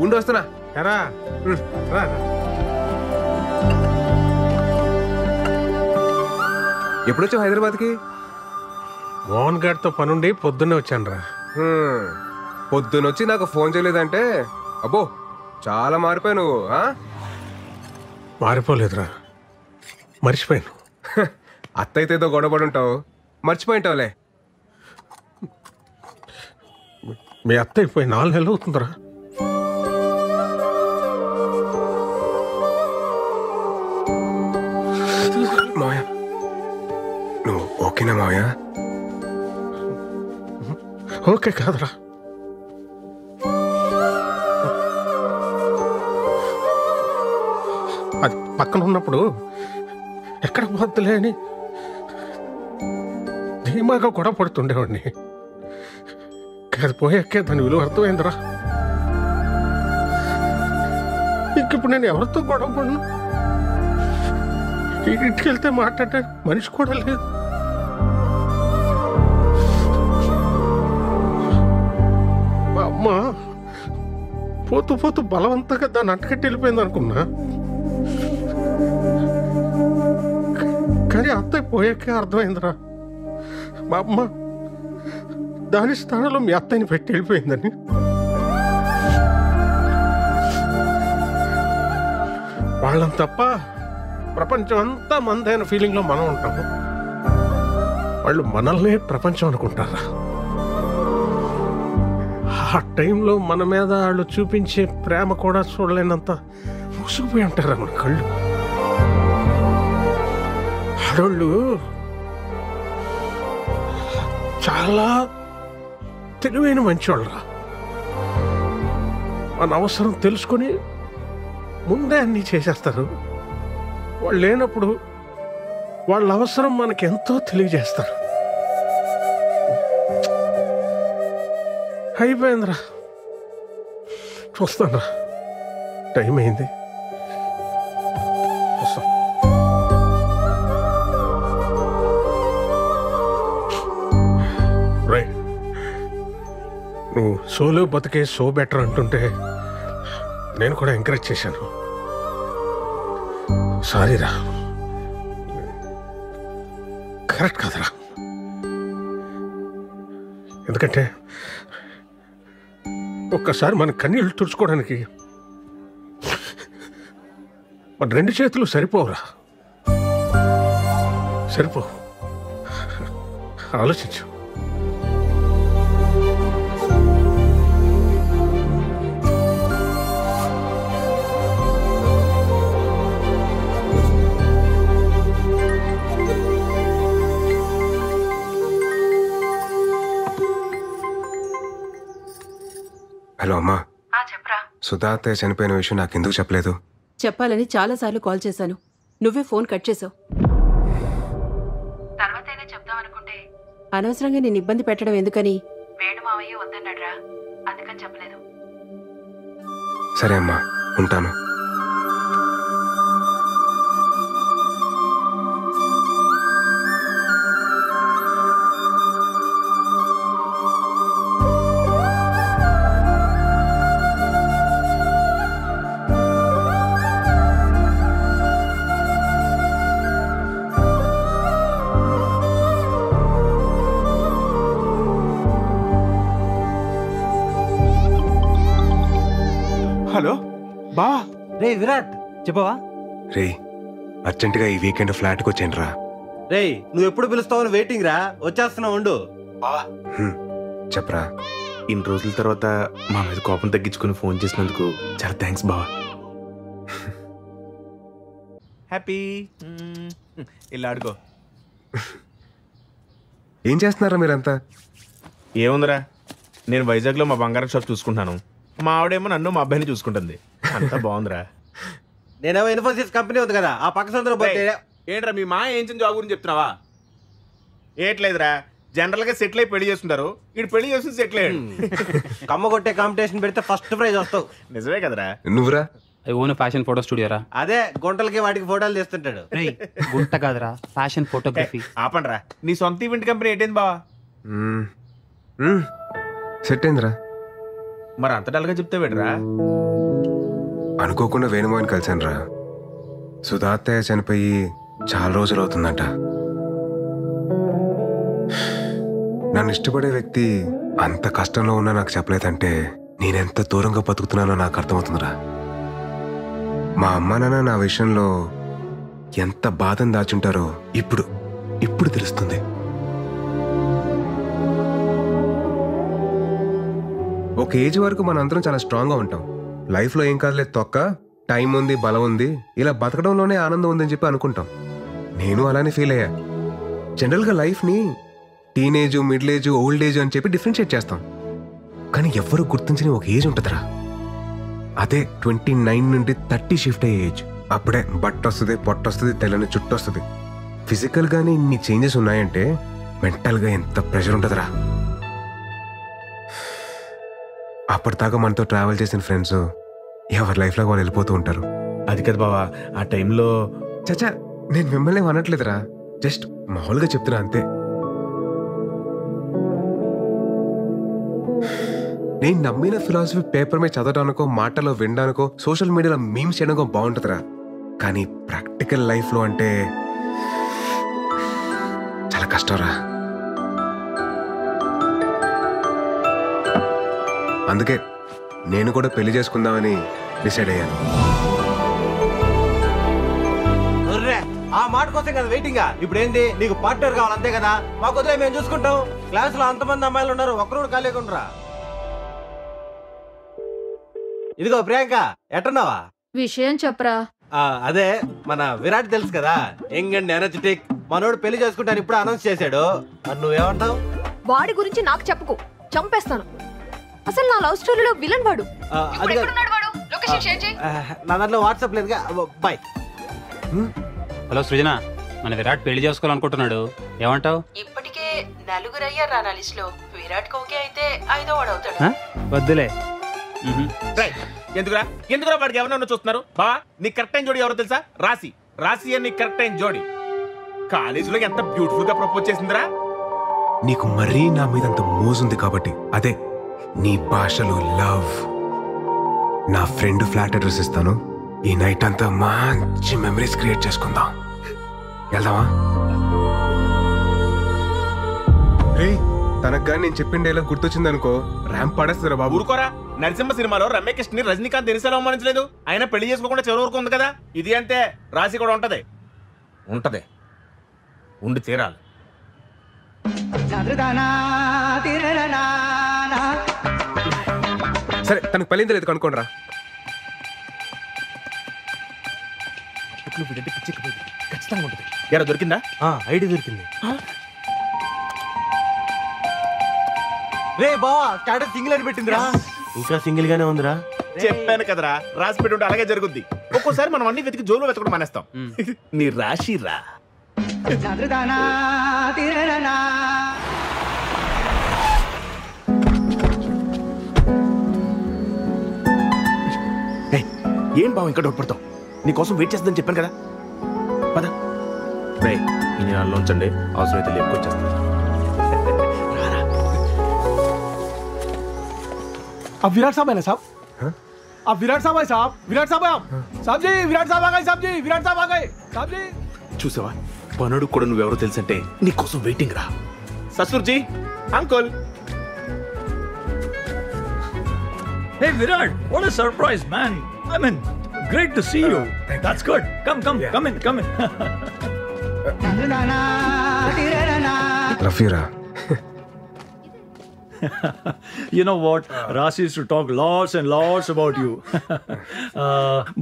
ఉండి వస్తున్నా. రా రా. ఎప్పుడొచ్చావు హైదరాబాద్కి? మోహన్ గారితో పనుండి పొద్దున్నే వచ్చాను రా. పొద్దునొచ్చి నాకు ఫోన్ చేయలేదంటే అబ్బో చాలా మారిపోయావు నువ్వు. మారిపోలేదురా, మర్చిపోయాను. అత్తయితే ఏదో గొడవపడి ఉంటావు, మర్చిపోయింటావులే. మీ అత్త అయిపోయి 4 నెలలు అవుతుందిరా. మావయ్య నువ్వు ఓకేనా మావయ్య? ఓకే కాదురా, అది పక్కన ఉన్నప్పుడు ఎక్కడ పోద్దులే అని ధీమాగా గొడవ పడుతుండేవాడిని. అది పోయాకే దాని విలువ అర్థమైందిరా. ఇంకిప్పుడు నేను ఎవరితో గొడవ పడను. ఇంటికి వెళ్తే మాట్లాడే మనిషి కూడా లేదు. మా అమ్మ పోతూ పోతూ బలవంతంగా దాన్ని అంటకట్టి వెళ్ళిపోయింది అనుకున్నా. కానీ అత్తయ్య పోయాకే అర్థమైందిరా, మా అమ్మ దాని స్థానంలో మీ అత్తయ్యని పెట్టి వెళ్ళిపోయిందని. వాళ్ళని తప్ప ప్రపంచం అంతా మందైన ఫీలింగ్లో మనం ఉంటాము. వాళ్ళు మనల్నే ప్రపంచం అనుకుంటారా? ఆ టైంలో మన మీద వాళ్ళు చూపించే ప్రేమ కూడా చూడలేనంత మూసుకుపోయి ఉంటారా మన కళ్ళు. ఆడోళ్ళు చాలా తెలివైన మంచివాళ్ళరా. మన అవసరం తెలుసుకొని ముందే అన్నీ చేసేస్తారు. వాళ్ళు లేనప్పుడు వాళ్ళ అవసరం మనకి ఎంతో తెలియజేస్తారు. అయిపోయిందిరా, చూస్తానురా, టైం అయింది. రైట్, నువ్వు సోలో బతికే సో బెటర్ అంటుంటే నేను కూడా ఎంకరేజ్ చేశాను. సారీరా, కరెక్ట్ కాదురా. ఎందుకంటే ఒక్కసారి మన కన్నీళ్ళు తుడుచుకోవడానికి మన 2 చేతులు సరిపోవురా, సరిపోవు. ఆలోచించు. హలో అమ్మా. చెప్పరా. సుధా అత్తయ్య చనిపోయిన విషయం నాకెందుకు చెప్పలేదు? చెప్పాలని చాలాసార్లు కాల్ చేశాను, నువ్వే ఫోన్ కట్ చేసావు. తర్వాతైనా చెప్దామనుకుంటే అనవసరంగా నేను ఇబ్బంది పెట్టడం ఎందుకని వేణు మావయ్య వద్దన్నాడ్రా, అందుకని చెప్పలేదు. సరే అమ్మా, ఉంటాను. హలో బా. రే విరాట్, చెప్పవా? రే అర్జెంటుగా ఈ వీకెండ్ ఫ్లాట్కి వచ్చాను రా. రే నువ్వు ఎప్పుడు పిలుస్తావని వెయిటింగ్ రా, వచ్చేస్తున్నావు ఉండు. చెప్పరా. ఇన్ని రోజుల తర్వాత మా మీద కోపం తగ్గించుకుని ఫోన్ చేసినందుకు చాలా థ్యాంక్స్ బావా. హ్యాపీ. ఇలా ఆడుకో. ఏం చేస్తున్నారా మీరంతా? ఏముందిరా, నేను వైజాగ్లో మా బంగారం షాప్ చూసుకుంటాను, మా ఆవిడేమో నన్ను మా అబ్బాయిని చూసుకుంటుంది. అంతా బాగుందిరా. నేనేమో ఇన్ఫోసిస్ కంపెనీ ఉంది కదా, ఆ పక్క సందులో పోతే. ఏంట్రా మీ మా ఏం జాబ్ గురించి చెప్తున్నావా? ఏట్లేదురా, జనరల్ గా సెటిల్ అయి పెళ్లి చేస్తుంటారు, ఇటు పెళ్లి చేస్తుంది సెటిల్ అయ్యాడు. కమ్మ కొట్టే కాంపిటీషన్ పెడితే ఫస్ట్ ప్రైజ్ వస్తావు. నిజమే కదరా. నువ్వురా? I own fashion photo studio రా. అదే గుంటలకి వాటికి ఫోటోలు తీస్తుంటాడు. గుంట కాదురా, ఫ్యాషన్ ఫోటోగ్రఫీ. ఆపండ్రా, నీ సొంత ఈవెంట్ కంపెనీ ఏంటైంది బావా? సెట్ అయిందిరా. మరి అంత డల్గా చెప్తే వేడరా? అనుకోకుండా వేణుమోహన్ కలిశాను రా. సుధా అత్తయ్య చనిపోయి చాలా రోజులు అవుతుందంట. నన్ను ఇష్టపడే వ్యక్తి అంత కష్టంలో ఉన్నా నాకు చెప్పలేదంటే నేనెంత దూరంగా బతుకుతున్నానో నాకు అర్థమవుతుందిరా. మా అమ్మ నాన్న నా విషయంలో ఎంత బాధను దాచుంటారో ఇప్పుడు తెలుస్తుంది. ఒక ఏజ్ వరకు మనందరం చాలా స్ట్రాంగ్గా ఉంటాం. లైఫ్లో ఏం కాదులేదు తొక్క, టైం ఉంది, బలం ఉంది, ఇలా బతకడంలోనే ఆనందం ఉందని చెప్పి అనుకుంటాం. నేను అలానే ఫీల్ అయ్యా. జనరల్గా లైఫ్ని teenage, middle age, old age అని చెప్పి డిఫరెన్షియేట్ చేస్తాం. కానీ ఎవ్వరూ గుర్తించని ఒక ఏజ్ ఉంటుందిరా, అదే 29 నుండి 30 షిఫ్ట్ అయ్యే ఏజ్. అప్పుడే బట్ట వస్తుంది, పొట్ట వస్తుంది, తెల్లని చుట్టూ వస్తుంది. ఫిజికల్గానే ఇన్ని చేంజెస్ ఉన్నాయంటే మెంటల్గా ఎంత ప్రెషర్ ఉంటుందిరా. అప్పటిదాకా మనతో ట్రావెల్ చేసిన ఫ్రెండ్స్ ఎవరి లైఫ్లో వాళ్ళు వెళ్ళిపోతూ ఉంటారు. అది కదా బావా, ఆ టైంలో చచ్చా నేను మిమ్మల్ని అనట్లేదురా, జస్ట్ మామూలుగా చెప్తున్నా అంతే. నేను నమ్మిన ఫిలాసఫీ పేపర్ మీద చదవడానికో, మాటలో వినడానికో, సోషల్ మీడియాలో మీమ్స్ చేయడానికో బాగుంటుందిరా. కానీ ప్రాక్టికల్ లైఫ్లో అంటే చాలా కష్టంరా. అందుకే నేను కూడా పెళ్లి చేసుకుందామని డిసైడ్ అయ్యాను. ఆ మాట కోసం కదా వెయిటింగ్. ఇప్పుడు ఏంది, నీకు పార్ట్నర్ కావాలి అంతే కదా? మాకు వదిలే, మేము చూసుకుంటాం. క్లాస్ లో అంతమంది అమ్మాయిలు ఉన్నారు, ఒక్కరోడు ఖాళీగా ఉండరా. ఇదిగో ప్రియాంక, ఎట్టున్నావా? విషయం చెప్పరా. అదే మన విరాట్ తెలుసు కదా, యంగ్ అండ్ ఎనర్జెటిక్. మనోడు పెళ్లి చేసుకుంటాను ఇప్పుడు అనౌన్స్ చేశాడు. మరి నువ్వేమంటావు? వాడి గురించి నాకు చెప్పుకో, చంపేస్తాను. అసలు నా లవ్ స్టోరీలో విలన్ వాడు. నా దాంట్లో వాట్సాప్ లేదుగా. బాయ్. హలో సృజన, మన విరాట్ పెళ్లి చేసుకోవాలనుకుంటున్నాడు, ఏమంటావు? ఇప్పటికే 4 అయ్యారా నా లిస్ట్ లో. విరాట్ ఓకే అయితే 5వ వాడు అవుతాడు. వద్దులే. ఎందుకురా వాడికి ఎవరన్నా చూస్తున్నారు? బావా, నీ కరెక్ట్ అయిన జోడి ఎవరో తెలుసా? రాశి అని కరెక్ట్ అయిన జోడి. కాలేజీలో ఎంత బ్యూటిఫుల్ గా ప్రపోజ్ చేసిందిరా. నీకు మరీ నా మీద అంత మోజుంది కాబట్టి, అదే నీ భాషలో లవ్. నా ఫ్రెండ్ ఫ్లాట్ అడ్రస్ ఇస్తాను, ఈ నైట్ అంతా మంచి మెమరీస్ క్రియేట్ చేసుకుందాం. వెళ్దామా? తనకు కానీ నేను చెప్పిన డైలాగ్ గుర్తొచ్చింది అనుకో, ర్యాంప్ పడేస్తారా బాబు. ఊరుకోరా, నరసింహ సినిమాలో రమ్యకృష్ణ ని రజనీకాంత్ దినిసేలా అవమానించలేదు. ఆయన పెళ్లి చేసుకోకుండా చివరి వరకు ఉంది కదా. ఇది అంతే, రాశి కూడా ఉంటది ఉండి తీరాలి. సరే, తనకు పెళ్ళింది లేదు కనుక్కోండి రా. ఖచ్చితంగా ఉంటుంది. ఎరా దొరికిందా? ఐడి దొరికింది. రే బావా, స్టాటస్ సింగిల్ అని పెట్టిందిరా. ఇంకా సింగిల్ గానే ఉందిరా. చెప్పాను కదరా, రాసి పెట్టి ఉంటే అలాగే జరుగుద్ది. ఒక్కోసారి మనం అన్ని వెతికి జోలు వెతకడం మానేస్తాం. నీ రాశి రా. ఏం బావ ఇంకా డౌట్ పడతావు? నీకోసం వెయిట్ చేస్తుందని చెప్పాను కదా. పద ఈ ఉంచండి, అవసరమైతే లేపుకొచ్చేస్తాను. अब विराट साहब है ना साहब? अब विराट साहब है साहब? विराट साहब है आप? साहब जी, विराट साहब आ गए साहब जी, विराट साहब आ गए साहब जी. చూసావా, పనుడు కూడా నువ్వెవరో తెలుసంటే నీకోసం వెయిటింగ్ రా. ససుర్జీ, uncle. Hey Virat, what a surprise, man. I mean, great to see you. That's good. Come in. Love you రా. You know what? Rasi used to talk lots and lots about you.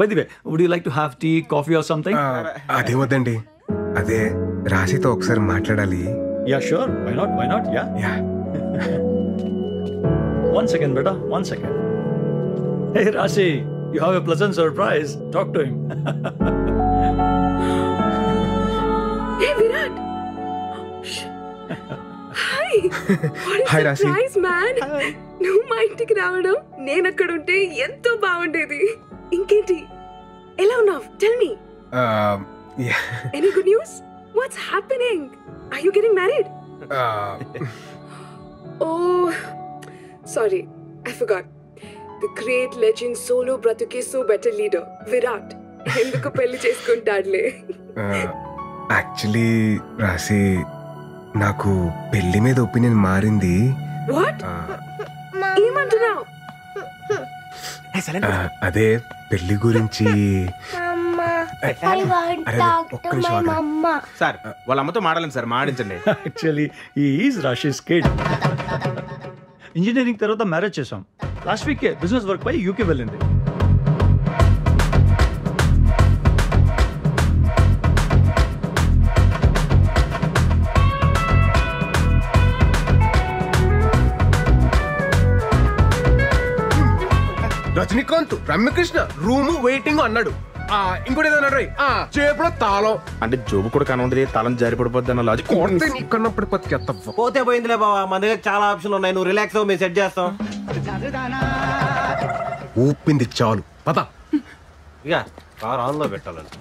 By the way, would you like to have tea, coffee or something? అదే వద్దండి, అదే రాశితో ఒకసారి మాట్లాడాలి. Yeah, sure. Why not? Yeah. One second, beta. 1 second. Hey Rasi, you have a pleasant surprise. Talk to him. Hey Virat. Hi రాశి. నువ్వు మా ఇంటికి రావడం, నేను అక్కడ ఉంటే ఎంతో బాగుండేది. ఇంకేంటి, ఎలా ఉన్నావు? Tell me. Any good news? What's happening? Are you getting married? Oh sorry, I forgot. The great legend solo Brathuke so better leader Virat ఎందుకు పెళ్లి చేసుకుంటాడులే. యాక్చువల్లీ రాసి నాకు పెళ్లి మీద ఒపీనియన్ మారింది. వాట్ ఏమంటున్నావు? అదే పెళ్లి గురించి. ఒక్క నిమిషం ఆగండి. సార్ వాళ్ళ అమ్మతో మాడాలి సార్, మాడించండి. యాక్చువల్లీ ఈ ఈజ్ రాషీస్ కిడ్. ఇంజనీరింగ్ తర్వాత మ్యారేజ్ చేసాం. లాస్ట్ వీకే బిజినెస్ వర్క్ పై యూకే వెళ్ళింది. రజనీకాంత్ రమ్యకృష్ణ రూము వెయిటింగ్ అన్నాడు. ఇంకోటి ఏదో అన్నాడు, చేపలో తాళం అంటే జోబు కూడా కనుంది, తలం జారి పడిపోద్ది అన్న లాజిక్. కన్నప్పుడు పతికేత్తవ్వ. పోతే పోయిందిలే బావా, మన దగ్గర చాలా ఆప్షన్లు ఉన్నాయి. నువ్వు రిలాక్స్ అవ్వు, మేము సెట్ చేస్తాం. ఊపింది చాలు పద. ఇక కార్ ఆన్ లో పెట్టాలండి.